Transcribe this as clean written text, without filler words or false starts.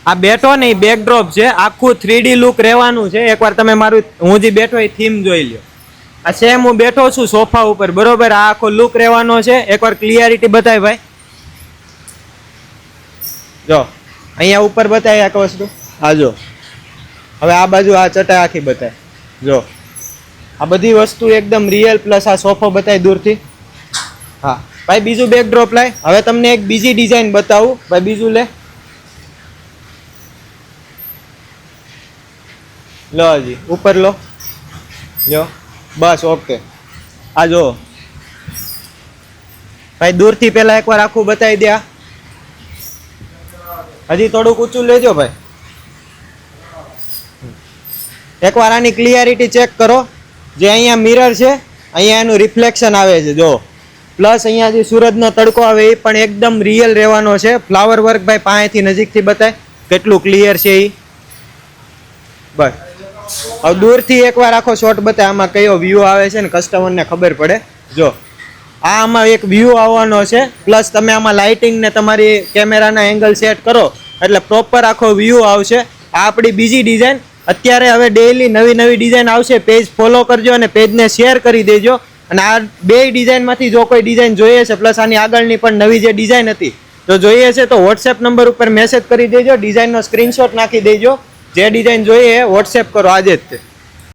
આ બેઠો ને એ બેકડ્રોપ છે, આખું 3D લુક રહેવાનું છે. એકવાર તમે મારું હું જે બેઠો એ થીમ જોઈ લ્યો. આ સેમ હું બેઠો છું સોફા ઉપર, બરોબર. આ આખો લુક રહેવાનો છે. એકવાર ક્લિયરિટી બતાય ભાઈ. જો અહીંયા ઉપર બતાય એક વસ્તુ. હા જો હવે આ બાજુ આ ચટાઈ આખી બતાય. જો આ બધી વસ્તુ એકદમ રિયલ, પ્લસ આ સોફો બતાય દૂરથી. હા ભાઈ બીજું બેકડ્રોપ લાય. હવે તમને એક બીજી ડિઝાઇન બતાવું ભાઈ. બીજું લે લો હજી ઉપર લો. જો બસ ઓકે. આ જો ભાઈ દૂરથી પેલા એકવાર આખું બતાવી દે. હજી થોડુંક ઊંચું લેજો ભાઈ. એકવાર આની ક્લિયરિટી ચેક કરો. જે અહીંયા મિરર છે, અહીંયા એનું રિફ્લેક્શન આવે છે જો. પ્લસ અહીંયા જે સૂરજનો તડકો આવે એ પણ એકદમ રિયલ રહેવાનો છે. ફ્લાવર વર્ક ભાઈ પાસેથી નજીકથી બતાય કેટલું ક્લિયર છે એ. બસ હવે દૂરથી એકવાર આખો શોટ બતાય. આમાં કયો વ્યૂ આવે છે ને કસ્ટમરને ખબર પડે. જો આ આમાં એક વ્યૂ આવવાનો છે. પ્લસ તમે આમાં લાઇટિંગ ને તમારી કેમેરાના એંગલ સેટ કરો એટલે પ્રોપર આખો વ્યૂ આવશે. આ આપણી બીજી ડિઝાઇન. અત્યારે હવે ડેઈલી નવી નવી ડિઝાઇન આવશે. પેજ ફોલો કરજો અને પેજને શેર કરી દેજો. અને આ બે ડિઝાઇનમાંથી જો કોઈ ડિઝાઇન જોઈએ છે, પ્લસ આની આગળની પણ નવી જે ડિઝાઇન હતી જો જોઈએ છે, તો વોટ્સએપ નંબર ઉપર મેસેજ કરી દેજો. ડિઝાઇનનો સ્ક્રીનશોટ નાખી દેજો. જે ડિઝાઇન જોઈએ એ વોટ્સએપ કરો આજે જ.